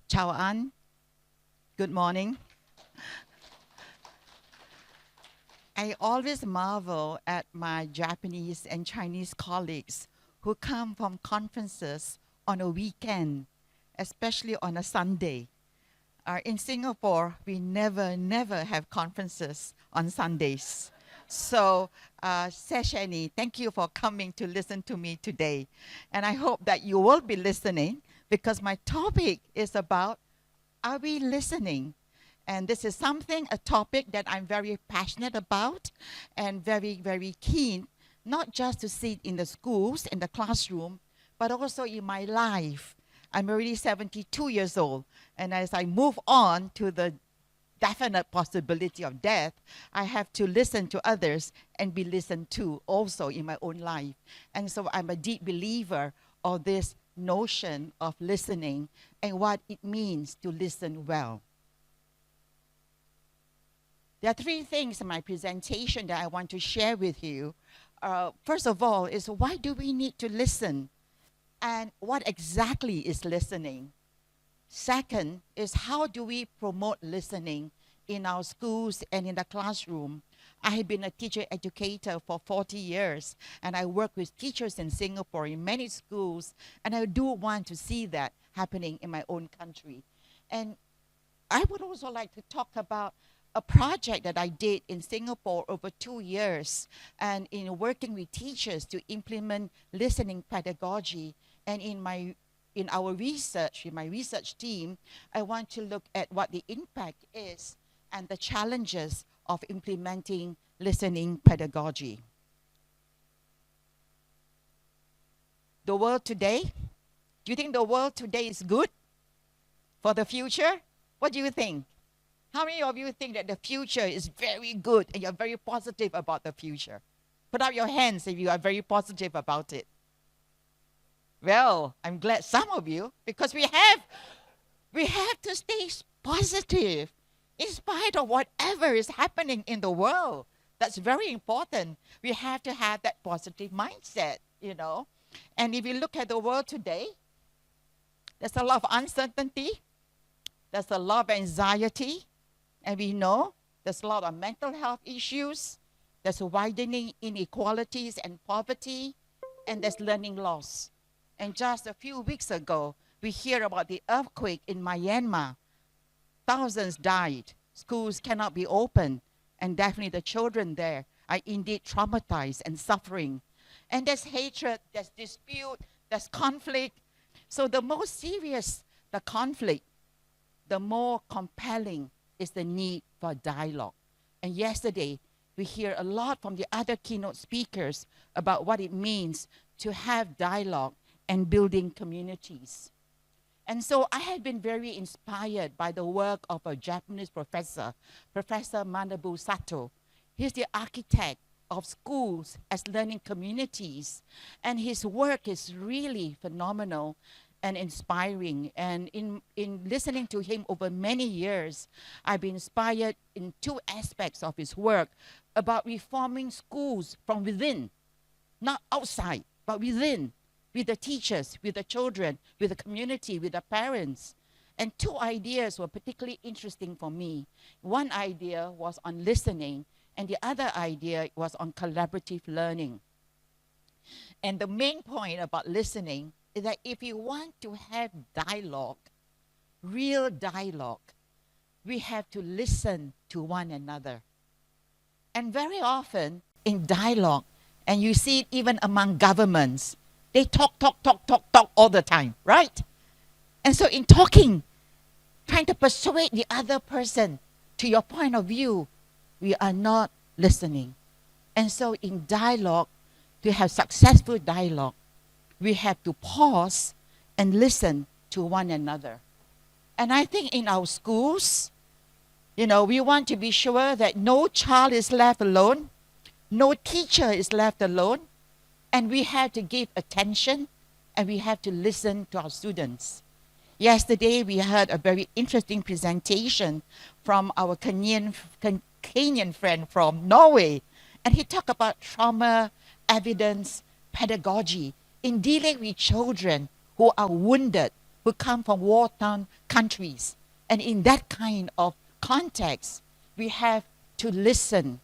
Chao An, good morning. I always marvel at my Japanese and Chinese colleagues who come from conferences on a weekend, especially on a Sunday. In Singapore, we never have conferences on Sundays. So, Seshani, thank you for coming to listen to me today. And I hope that you will be listening because my topic is about, are we listening? And this is a topic that I'm very passionate about and very keen, not just to see it in the schools, in the classroom, but also in my life. I'm already 72 years old, and as I move on to the definite possibility of death, I have to listen to others and be listened to also in my own life. And so I'm a deep believer of this notion of listening and what it means to listen well. There are three things in my presentation that I want to share with you. First of all is, why do we need to listen? And what exactly is listening? Second is, how do we promote listening in our schools and in the classroom? I have been a teacher educator for 40 years, and I work with teachers in Singapore in many schools, and I do want to see that happening in my own country. And I would also like to talk about a project that I did in Singapore over 2 years, and in working with teachers to implement listening pedagogy. And in my research team, I want to look at what the impact is and the challenges of implementing listening pedagogy. The world today, do you think the world today is good for the future? What do you think? How many of you think that the future is very good and you're very positive about the future? Put up your hands if you are very positive about it. Well, I'm glad some of you, because we have to stay positive in spite of whatever is happening in the world. That's very important. We have to have that positive mindset, you know. And if you look at the world today, there's a lot of uncertainty, there's a lot of anxiety, and we know there's a lot of mental health issues, there's widening inequalities and poverty, and there's learning loss. And just a few weeks ago, we hear about the earthquake in Myanmar. Thousands died. Schools cannot be opened. And definitely the children there are indeed traumatized and suffering. And there's hatred, there's dispute, there's conflict. So the more serious the conflict, the more compelling is the need for dialogue. And yesterday, we hear a lot from the other keynote speakers about what it means to have dialogue and building communities. And so I have been very inspired by the work of a Japanese professor, Professor Manabu Sato. He's the architect of schools as learning communities, and his work is really phenomenal and inspiring. And in listening to him over many years, I've been inspired in two aspects of his work about reforming schools from within, not outside, but within, with the teachers, with the children, with the community, with the parents. And two ideas were particularly interesting for me. One idea was on listening, and the other idea was on collaborative learning. And the main point about listening is that if you want to have dialogue, real dialogue, we have to listen to one another. And very often in dialogue, and you see it even among governments, they talk all the time, right? And so in talking, trying to persuade the other person to your point of view, we are not listening. And so in dialogue, to have successful dialogue, we have to pause and listen to one another. And I think in our schools, we want to be sure that no child is left alone, no teacher is left alone, and we have to give attention and we have to listen to our students. Yesterday, we heard a very interesting presentation from our Kenyan friend from Norway, and he talked about trauma evidence pedagogy in dealing with children who are wounded who come from war-torn countries. And in that kind of context, we have to listen.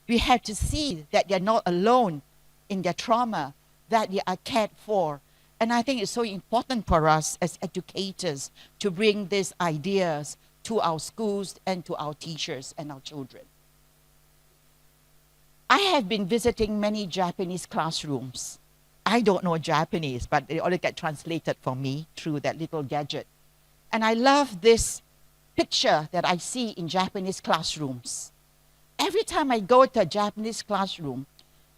We have to see that they're not alone in their trauma, that they are cared for. And I think it's so important for us as educators to bring these ideas to our schools and to our teachers and our children. I have been visiting many Japanese classrooms. I don't know Japanese, but they always get translated for me through that little gadget. And I love this picture that I see in Japanese classrooms. Every time I go to a Japanese classroom,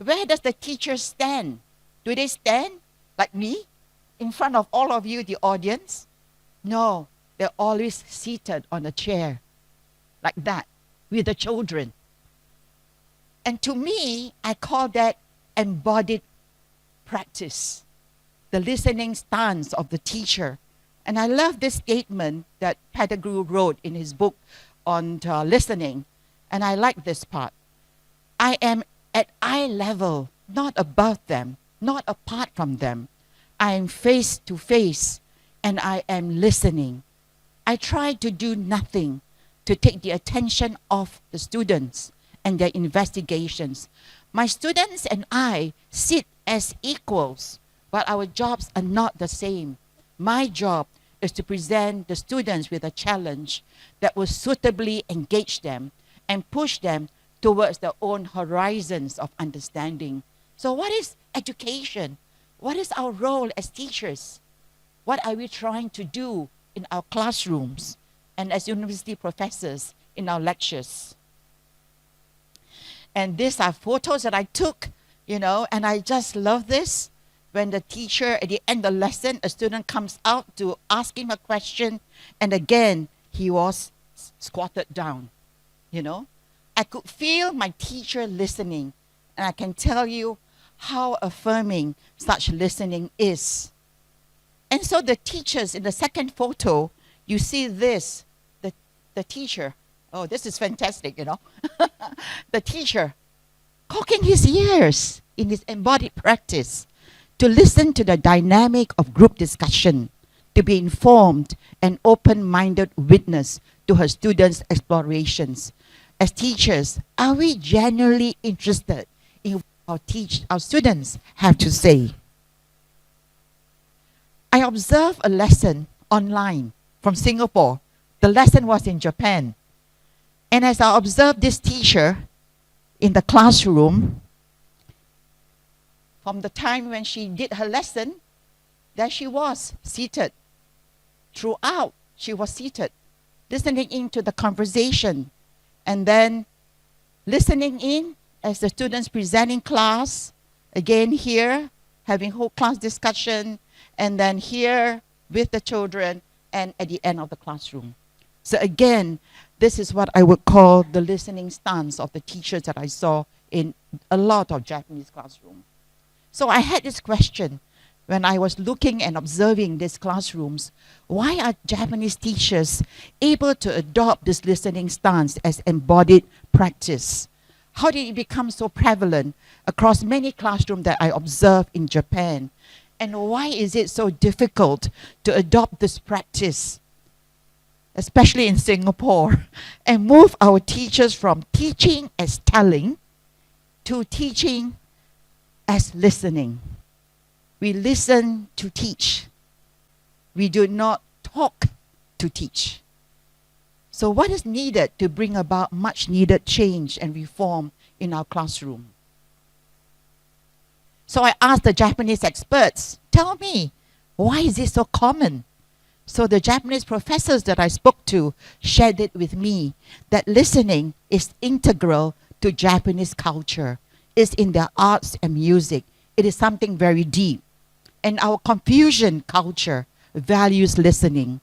where does the teacher stand? Do they stand like me in front of all of you, the audience? No, they're always seated on a chair like that with the children. And to me, I call that embodied practice, the listening stance of the teacher. And I love this statement that Pettigrew wrote in his book on listening. And I like this part. I am at eye level, not above them, not apart from them. I am face to face, and I am listening. I try to do nothing to take the attention of the students and their investigations. My students and I sit as equals, but our jobs are not the same. My job is to present the students with a challenge that will suitably engage them and push them towards their own horizons of understanding. So what is education? What is our role as teachers? What are we trying to do in our classrooms and as university professors in our lectures? And these are photos that I took, and I just love this. When the teacher, at the end of the lesson, a student comes out to ask him a question, and again, he was squatted down, I could feel my teacher listening, and I can tell you how affirming such listening is. And so the teachers, in the second photo, you see this, the teacher. Oh, this is fantastic, The teacher cocking his ears in his embodied practice to listen to the dynamic of group discussion, to be informed and open-minded witness to her students' explorations. As teachers, are we genuinely interested in what our students have to say? I observed a lesson online from Singapore. The lesson was in Japan. And as I observed this teacher in the classroom, from the time when she did her lesson, there she was, seated. Throughout, she was seated, listening into the conversation, and then listening in as the students presenting class, again here, having whole class discussion, and then here with the children, and at the end of the classroom. So again, this is what I would call the listening stance of the teachers that I saw in a lot of Japanese classrooms. So I had this question when I was looking and observing these classrooms. Why are Japanese teachers able to adopt this listening stance as embodied practice? How did it become so prevalent across many classrooms that I observed in Japan? And why is it so difficult to adopt this practice, especially in Singapore, and move our teachers from teaching as telling to teaching as listening? We listen to teach. We do not talk to teach. So what is needed to bring about much needed change and reform in our classroom? So I asked the Japanese experts, tell me, why is it so common? So the Japanese professors that I spoke to shared it with me, that listening is integral to Japanese culture. It's in their arts and music. It is something very deep. And our Confucian culture values listening.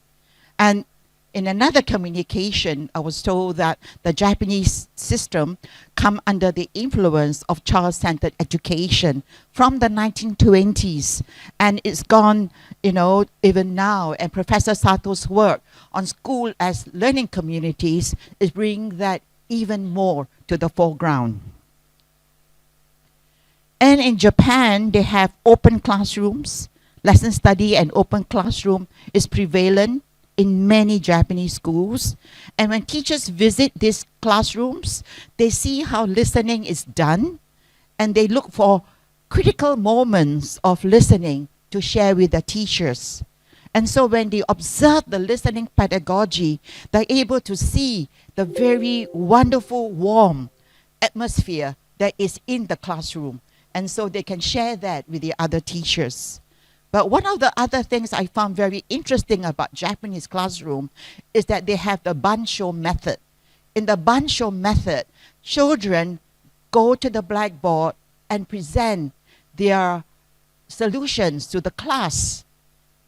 And in another communication, I was told that the Japanese system come under the influence of child-centered education from the 1920s. And it's gone, even now. And Professor Sato's work on school as learning communities is bringing that even more to the foreground. And in Japan, they have open classrooms, lesson study and open classroom is prevalent in many Japanese schools. And when teachers visit these classrooms, they see how listening is done, and they look for critical moments of listening to share with the teachers. And so when they observe the listening pedagogy, they're able to see the very wonderful, warm atmosphere that is in the classroom. And so they can share that with the other teachers. But one of the other things I found very interesting about Japanese classroom is that they have the bansho method. In the bansho method, children go to the blackboard and present their solutions to the class.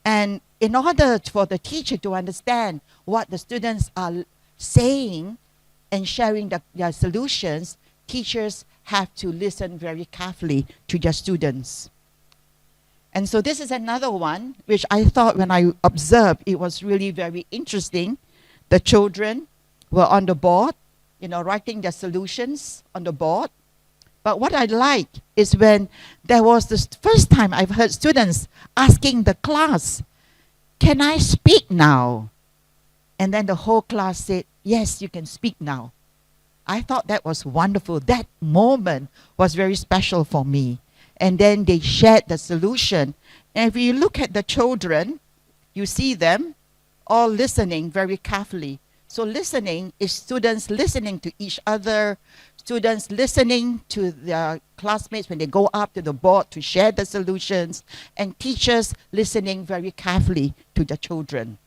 And in order for the teacher to understand what the students are saying and sharing their solutions, teachers have to listen very carefully to their students. And so this is another one, which I thought when I observed, it was really very interesting. The children were on the board, writing their solutions on the board. But what I like is when there was this first time I've heard students asking the class, "Can I speak now?" And then the whole class said, "Yes, you can speak now." I thought that was wonderful. That moment was very special for me. And then they shared the solution. And if you look at the children, you see them all listening very carefully. So listening is students listening to each other, students listening to their classmates when they go up to the board to share the solutions, and teachers listening very carefully to the children.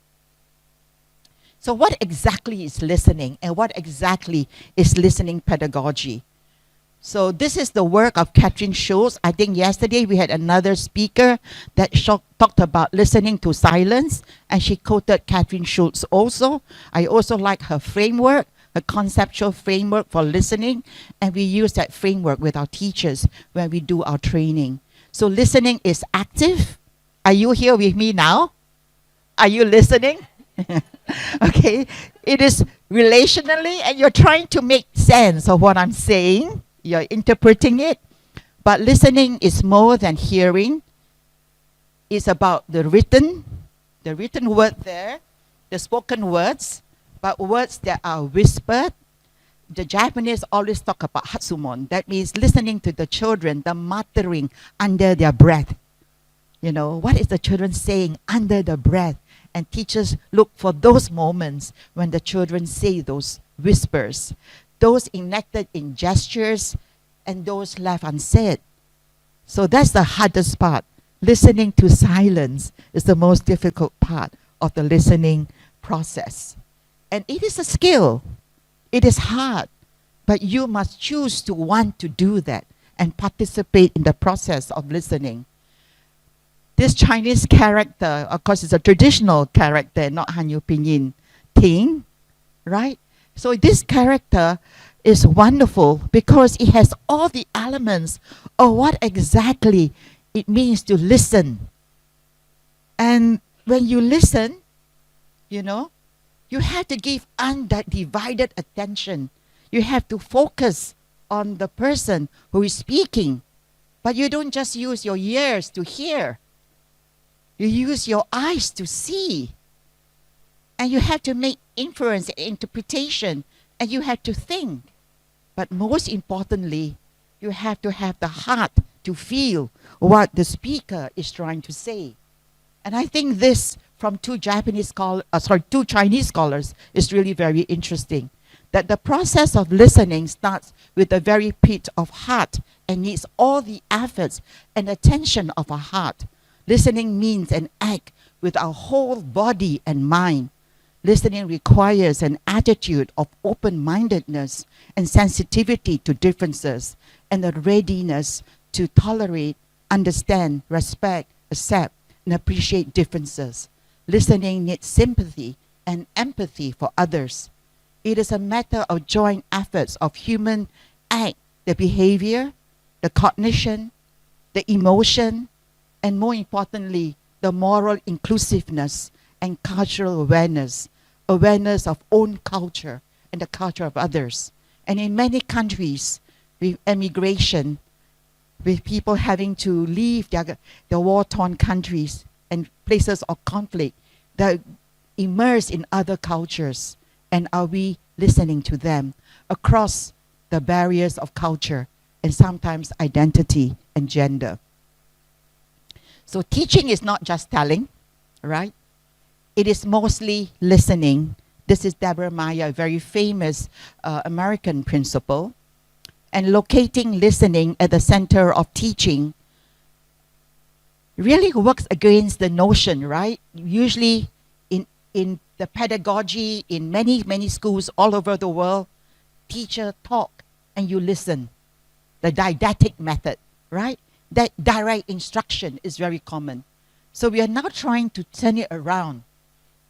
So what exactly is listening, and what exactly is listening pedagogy? So this is the work of Catherine Schultz. I think yesterday we had another speaker that talked about listening to silence, and she quoted Catherine Schultz also. I also like her framework, her conceptual framework for listening, and we use that framework with our teachers when we do our training. So listening is active. Are you here with me now? Are you listening? Okay. It is relationally, and you're trying to make sense of what I'm saying. You're interpreting it. But listening is more than hearing. It's about the written word there, the spoken words, but words that are whispered. The Japanese always talk about hatsumon. That means listening to the children, the muttering under their breath. What is the children saying under the breath? And teachers look for those moments when the children say those whispers, those enacted in gestures, and those left unsaid. So that's the hardest part. Listening to silence is the most difficult part of the listening process. And it is a skill. It is hard, but you must choose to want to do that and participate in the process of listening. This Chinese character, of course, is a traditional character, not Hanyu Pinyin Ting, right? So this character is wonderful because it has all the elements of what exactly it means to listen. And when you listen, you have to give undivided attention. You have to focus on the person who is speaking. But you don't just use your ears to hear. You use your eyes to see. And you have to make inference and interpretation. And you have to think. But most importantly, you have to have the heart to feel what the speaker is trying to say. And I think this from two Chinese scholars is really very interesting. That the process of listening starts with the very pit of heart and needs all the efforts and attention of our heart. Listening means an act with our whole body and mind. Listening requires an attitude of open-mindedness and sensitivity to differences, and a readiness to tolerate, understand, respect, accept, and appreciate differences. Listening needs sympathy and empathy for others. It is a matter of joint efforts of human act, the behavior, the cognition, the emotion, and more importantly, the moral inclusiveness and cultural awareness of own culture and the culture of others. And in many countries, with emigration, with people having to leave their war-torn countries and places of conflict, that immersed in other cultures, and are we listening to them across the barriers of culture and sometimes identity and gender? So teaching is not just telling, right? It is mostly listening. This is Deborah Meyer, a very famous American principle. And locating listening at the center of teaching really works against the notion, right? Usually in the pedagogy, in many schools all over the world, teacher talk and you listen. The didactic method, right? That direct instruction is very common. So we are now trying to turn it around.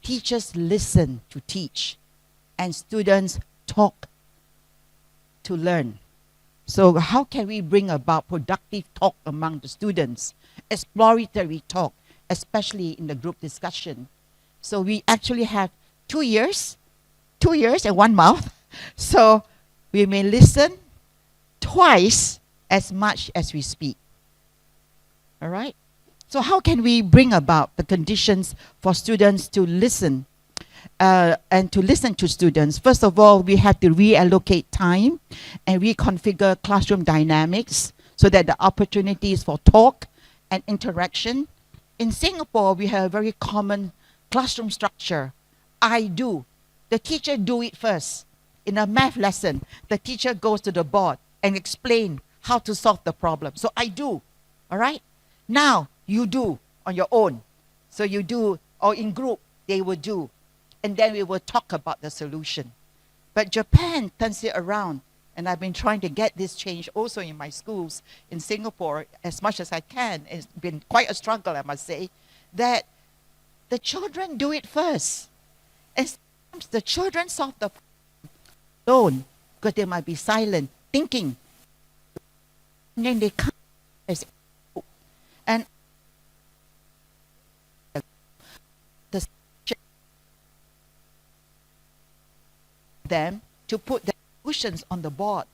Teachers listen to teach, and students talk to learn. So how can we bring about productive talk among the students, exploratory talk, especially in the group discussion? So we actually have 2 years and 1 month. So we may listen twice as much as we speak. All right? So how can we bring about the conditions for students to listen and to listen to students? First of all, we have to reallocate time and reconfigure classroom dynamics so that the opportunities for talk and interaction. In Singapore, we have a very common classroom structure. I do. The teacher do it first. In a math lesson, the teacher goes to the board and explain how to solve the problem. So I do, all right? Now, you do on your own. So you do, or in group, they will do. And then we will talk about the solution. But Japan turns it around. And I've been trying to get this change also in my schools in Singapore as much as I can. It's been quite a struggle, I must say, that the children do it first. And sometimes the children solve the problem alone because they might be silent, thinking. And then they come as and the them to put the solutions on the board,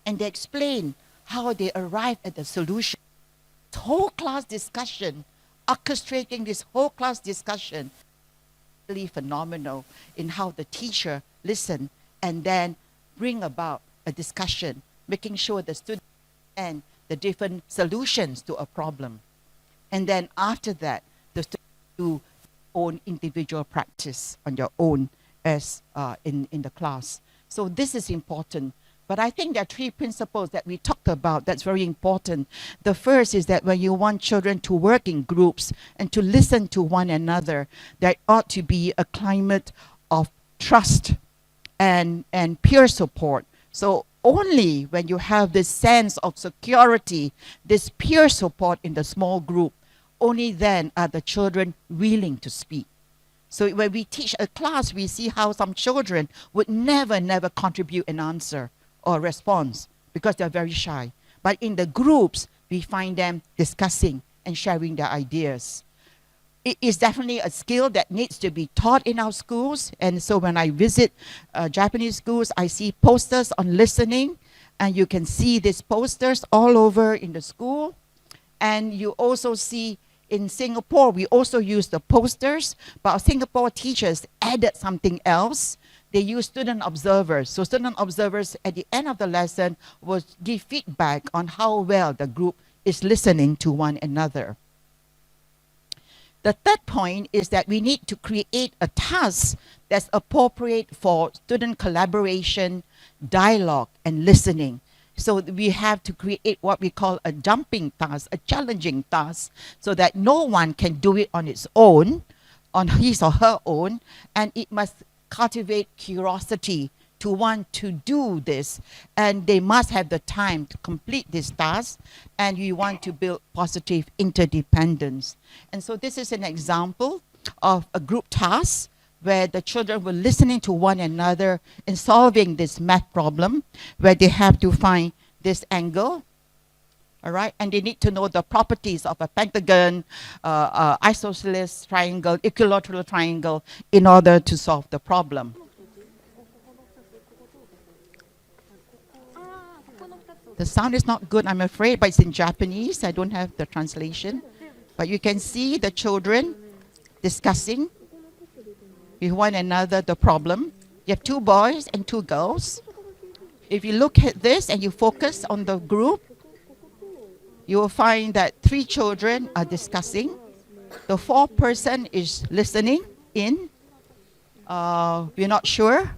and they explain how they arrive at the solution. This whole class discussion, orchestrating this whole class discussion, really phenomenal in how the teacher listen and then bring about a discussion, making sure the students and the different solutions to a problem. And then after that, the students do own individual practice on your own as in the class. So this is important. But I think there are 3 principles that we talked about that's very important. The first is that when you want children to work in groups and to listen to one another, there ought to be a climate of trust and peer support. So only when you have this sense of security, this peer support in the small group, only then are the children willing to speak. So when we teach a class, we see how some children would never contribute an answer or response because they're very shy. But in the groups, we find them discussing and sharing their ideas. It is definitely a skill that needs to be taught in our schools. And so when I visit Japanese schools, I see posters on listening, and you can see these posters all over in the school. And you also see in Singapore, we also use the posters, but our Singapore teachers added something else. They use student observers. So student observers at the end of the lesson will give feedback on how well the group is listening to one another. The third point is that we need to create a task that's appropriate for student collaboration, dialogue, and listening. So we have to create what we call a jumping task, a challenging task, so that no one can do it on its own, on his or her own, and it must cultivate curiosity to want to do this, and they must have the time to complete this task, and we want to build positive interdependence. And so this is an example of a group task where the children were listening to one another and solving this math problem, where they have to find this angle, all right? And they need to know the properties of a pentagon, isosceles triangle, equilateral triangle in order to solve the problem. The sound is not good, I'm afraid, but it's in Japanese. I don't have the translation. But you can see the children discussing with one another the problem. You have 2 boys and 2 girls. If you look at this and you focus on the group, you will find that 3 children are discussing. The 4th person is listening in. We're not sure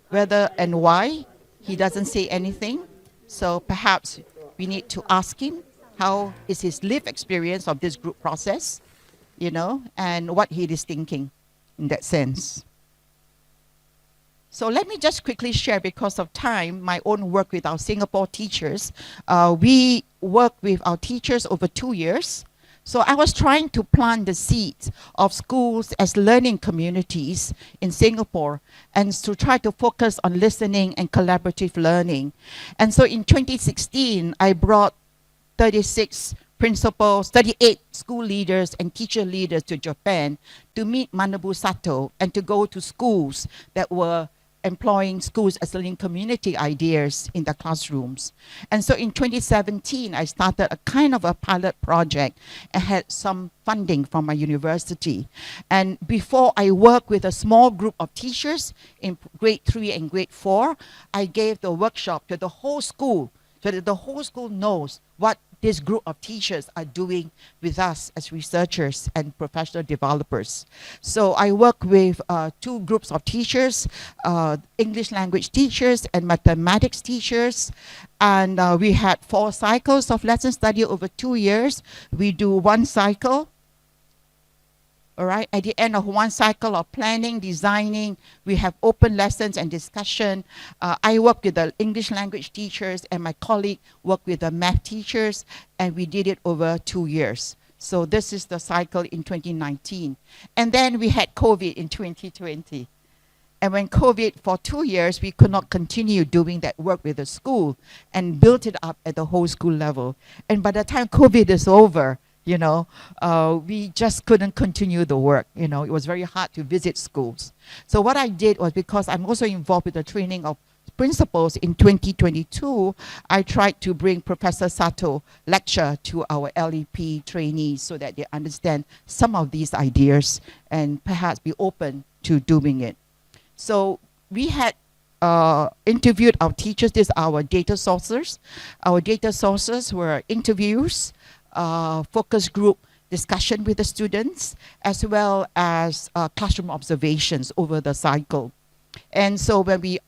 whether and why he doesn't say anything. So perhaps we need to ask him how is his lived experience of this group process, and what he is thinking in that sense. So let me just quickly share, because of time, my own work with our Singapore teachers. We work with our teachers over 2 years. So I was trying to plant the seeds of schools as learning communities in Singapore, and to try to focus on listening and collaborative learning. And so in 2016, I brought 36 principals, 38 school leaders and teacher leaders to Japan to meet Manabu Sato and to go to schools that were employing schools as learning community ideas in the classrooms. And so in 2017, I started a kind of a pilot project and had some funding from my university. And before I worked with a small group of teachers in grade 3 and grade 4, I gave the workshop to the whole school so that the whole school knows what this group of teachers are doing with us as researchers and professional developers. So I work with 2 groups of teachers, English language teachers and mathematics teachers. And we had 4 cycles of lesson study over 2 years. We do 1 cycle. All right, at the end of 1 cycle of planning, designing, we have open lessons and discussion. I work with the English language teachers, and my colleague worked with the math teachers, and we did it over 2 years. So this is the cycle in 2019. And then we had COVID in 2020. And when COVID, for 2 years, we could not continue doing that work with the school and build it up at the whole school level. And by the time COVID is over, we just couldn't continue the work. It was very hard to visit schools. So what I did was, because I'm also involved with the training of principals in 2022, I tried to bring Professor Sato lecture to our LEP trainees so that they understand some of these ideas and perhaps be open to doing it. So we had interviewed our teachers. These are our data sources. Our data sources were interviews, focus group discussion with the students, as well as classroom observations over the cycle. And so when we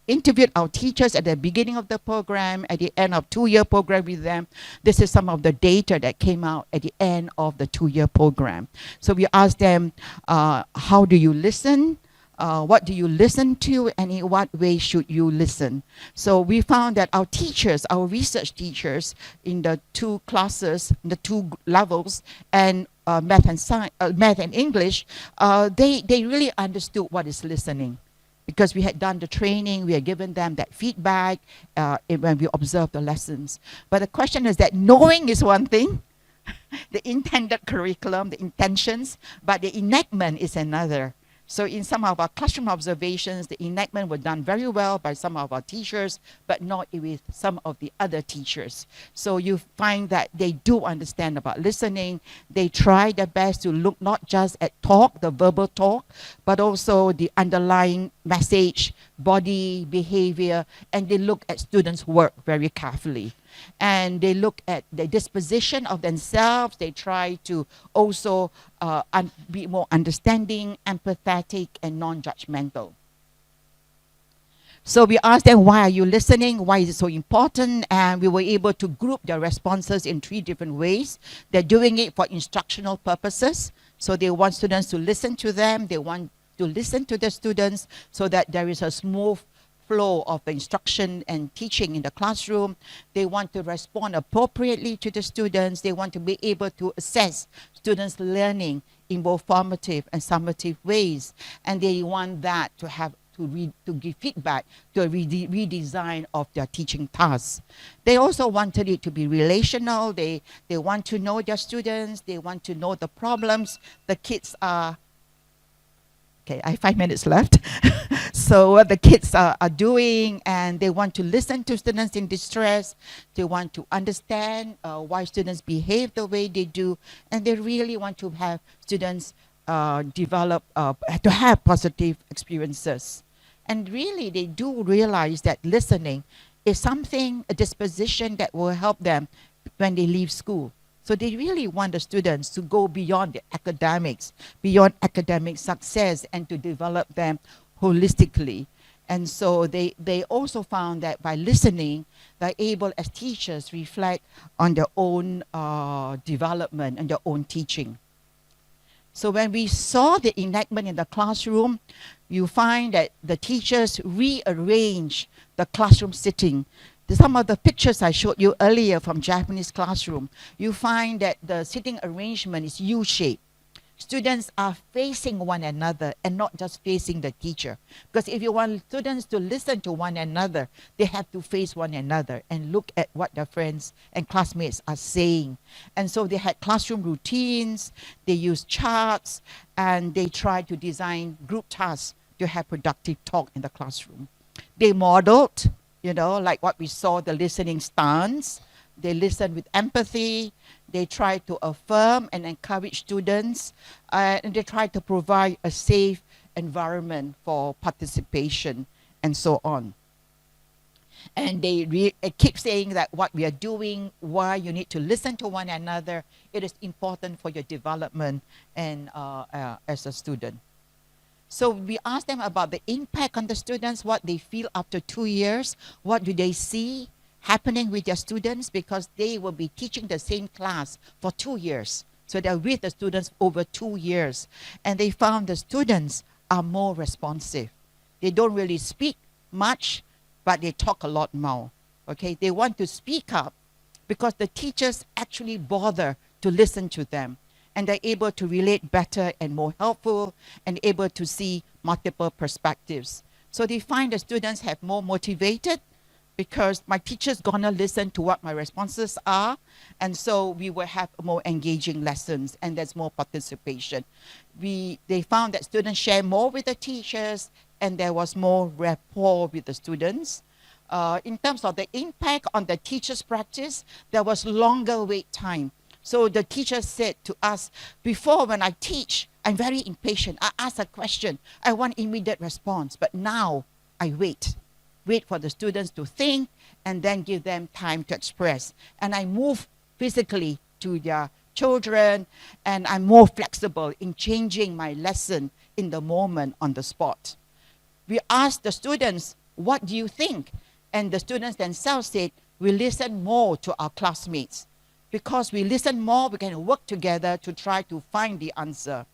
interviewed our teachers at the beginning of the program, at the end of 2-year program with them, this is some of the data that came out at the end of the 2-year program. So we asked them, how do you listen? What do you listen to, and in what way should you listen? So we found that our teachers, our research teachers in the 2 classes, the 2 levels, and math and English, they really understood what is listening. Because we had done the training, we had given them that feedback when we observed the lessons. But the question is that knowing is one thing, the intended curriculum, the intentions, but the enactment is another. So in some of our classroom observations, the enactment were done very well by some of our teachers, but not with some of the other teachers. So you find that they do understand about listening. They try their best to look not just at talk, the verbal talk, but also the underlying message, body, behavior, and they look at students' work very carefully. And they look at the disposition of themselves. They try to also be more understanding, empathetic, and non-judgmental. So we asked them, why are you listening? Why is it so important? And we were able to group their responses in 3 different ways. They're doing it for instructional purposes. So they want students to listen to them. They want to listen to the students so that there is a smooth flow of the instruction and teaching in the classroom. They want to respond appropriately to the students. They want to be able to assess students' learning in both formative and summative ways. And they want that to have to give feedback to a redesign of their teaching tasks. They also wanted it to be relational. They want to know their students. They want to know the problems the kids are Okay, I have 5 minutes left. So what the kids are doing, and they want to listen to students in distress. They want to understand why students behave the way they do, and they really want to have students develop, to have positive experiences. And really, they do realize that listening is something, a disposition that will help them when they leave school. So they really want the students to go beyond the academics, beyond academic success, and to develop them holistically. And so they also found that by listening, they're able as teachers reflect on their own development and their own teaching. So when we saw the enactment in the classroom, you find that the teachers rearrange the classroom sitting. Some of the pictures I showed you earlier from Japanese classroom, you find that the sitting arrangement is U-shaped. Students are facing one another and not just facing the teacher. Because if you want students to listen to one another, they have to face one another and look at what their friends and classmates are saying. And so they had classroom routines, they used charts, and they tried to design group tasks to have productive talk in the classroom. They modeled, you know, like what we saw, the listening stance. They listened with empathy. They try to affirm and encourage students, and they try to provide a safe environment for participation and so on. And they keep saying that what we are doing, why you need to listen to one another, it is important for your development and as a student. So we asked them about the impact on the students, what they feel after 2 years, what do they see happening with their students, because they will be teaching the same class for 2 years. So they're with the students over 2 years. And they found the students are more responsive. They don't really speak much, but they talk a lot more. Okay, they want to speak up because the teachers actually bother to listen to them. And they're able to relate better and more helpful and able to see multiple perspectives. So they find the students have more motivated, because my teacher's gonna listen to what my responses are, and so we will have more engaging lessons, and there's more participation. They found that students share more with the teachers, and there was more rapport with the students. In terms of the impact on the teachers' practice, there was longer wait time. So the teacher said to us, before when I teach, I'm very impatient. I ask a question, I want immediate response, but now I wait for the students to think and then give them time to express. And I move physically to their children, and I'm more flexible in changing my lesson in the moment on the spot. We asked the students, what do you think? And the students themselves said, we listen more to our classmates. Because we listen more, we can work together to try to find the answer.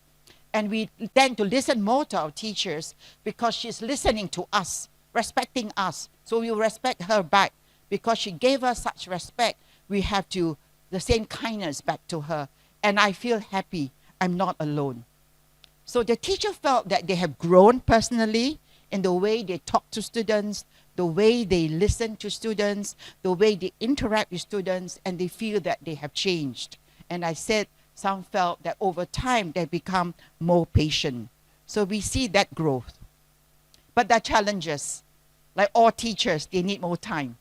And we tend to listen more to our teachers because she's listening to us, respecting us. So we respect her back. Because she gave us such respect, we have to, the same kindness back to her. And I feel happy I'm not alone. So the teacher felt that they have grown personally in the way they talk to students, the way they listen to students, the way they interact with students, and they feel that they have changed. And I said, some felt that over time they become more patient. So we see that growth. But there are challenges. Like all teachers, they need more time,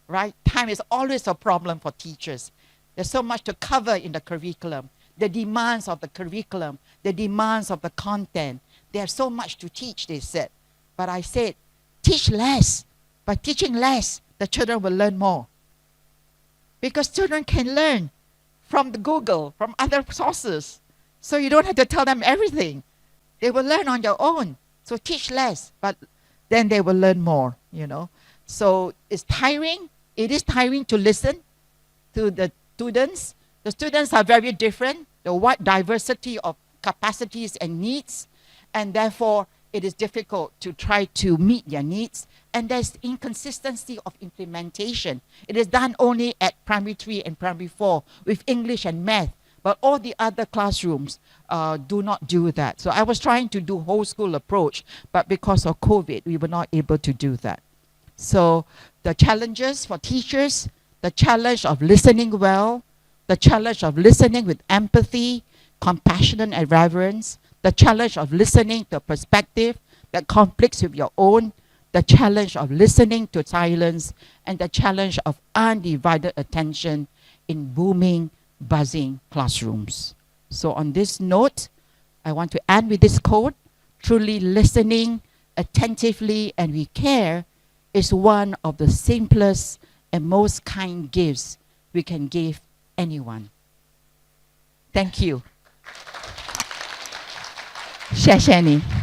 right? Time is always a problem for teachers. There's so much to cover in the curriculum. The demands of the curriculum, the demands of the content. They have so much to teach, they said. But I said, teach less. By teaching less, the children will learn more. Because children can learn from the Google, from other sources. So you don't have to tell them everything. They will learn on their own. So teach less, but then they will learn more, you know. So it's tiring. It is tiring to listen to the students. The students are very different, the wide diversity of capacities and needs, and therefore it is difficult to try to meet their needs. And there's inconsistency of implementation. It is done only at primary 3 and primary 4 with English and math, but all the other classrooms do not do that. So I was trying to do whole school approach, but because of COVID, we were not able to do that. So the challenges for teachers, the challenge of listening well, the challenge of listening with empathy, compassion and reverence, the challenge of listening to a perspective that conflicts with your own, the challenge of listening to silence, and the challenge of undivided attention in booming, buzzing classrooms. So on this note, I want to end with this quote: truly listening attentively and with care is one of the simplest and most kind gifts we can give anyone. Thank you. 谢谢你。